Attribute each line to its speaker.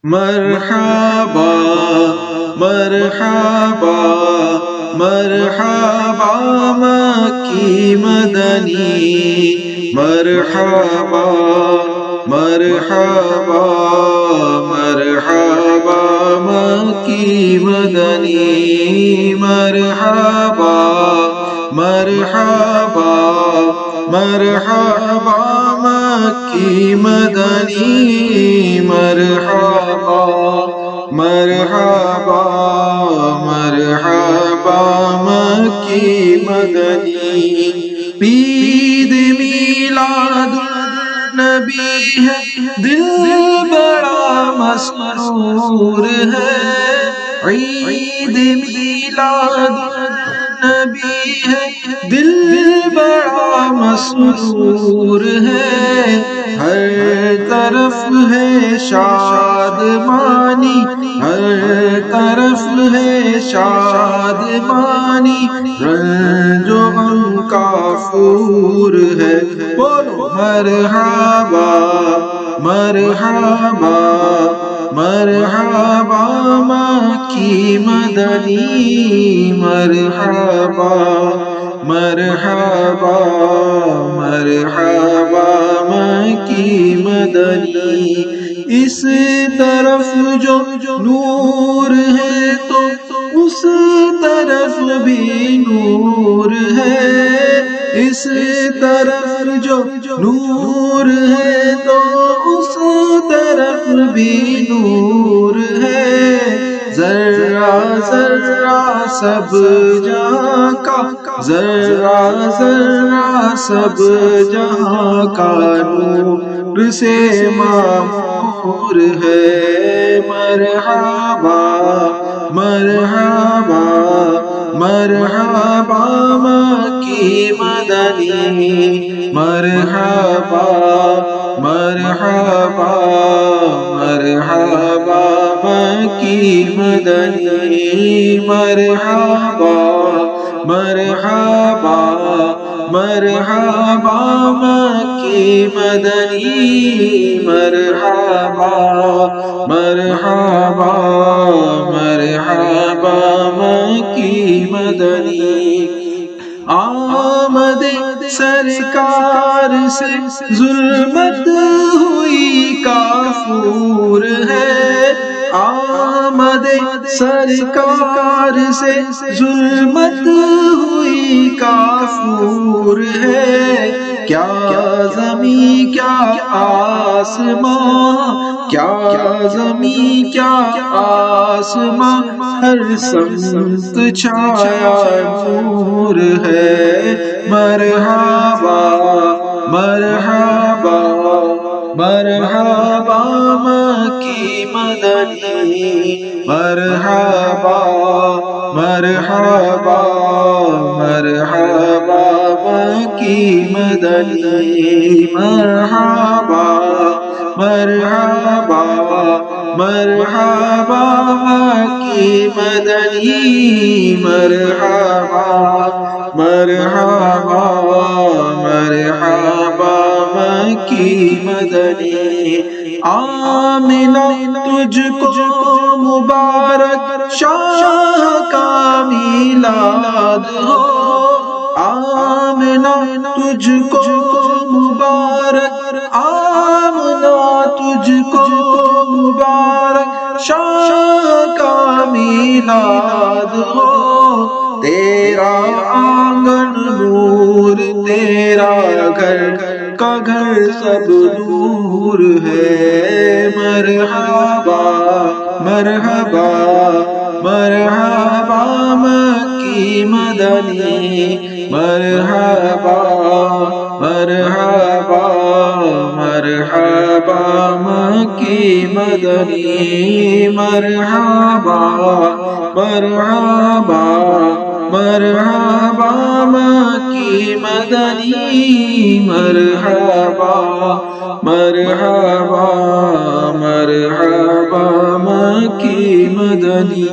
Speaker 1: مرحبا مرحبا مرحبا مکی مدنی مرحبا مرحبا مرحبا مکی مدنی مرحبا مرحبا مرحبا مکی مدنی مرحبا مرحبا مرحبا مکی مدنی عید میلاد النبی ہے دل بڑا مسرور ہے عید میلاد النبی ہے دل بڑا مسرور ہے ہر طرف ہے شادمانی ہر طرف ہے شادمانی رنج و غم کافور ہے بولو مرحبا مرحبا مرحبا مکی مدنی مرحبا مرحبا مرحبا مکی مدنی اس طرف جو نور ہے تو اس طرف بھی نور ہے اس طرف جو نور ہے تو اس طرف بھی نور ہے ذرا ذرا سب جہاں کا ذرا ذرا سب جہاں کا نور سے معمور ہے مرحبا مرحبا مرحبا مکی مدنی مرحبا مرحبا مرحبا مکی مدنی مرحبا مرحبا مرحبا مکی مدنی مرحبا مرحبا مرحبا مکی مدنی آمد سرکار سے ظلمت ہوئی کافور ہے آمد سرکار سے ظلمت ہوئی کافور ہے کیا زمین کیا آسمان کیا زمین کیا آسمان ہر سمت چھایا نور ہے مرحبا مرحبا مرحبا مکی مدنی مرحبا مرحبا مرحبا مکی مدنی مرحبا مرحبا مرحبا مکی مدنی مرحبا مرحبا مرحبا مکی مدنی آمنہ تجھ کو مبارک شاہ کا میلاد ہو آمنہ تجھ کو مبارک آمنہ تجھ کو مبارک شاہ کا میلاد ہو تیرا آنگن نور تیرا گھر کا گھر سب نور ہے مرحبا مرحبا مرحبا مکی مدنی مرحبا مرحبا مرحبا مکی مدنی مرحبا مرحبا مرحبا مکی مدنی مرحبا مرحبا مرحبا مکی مدنی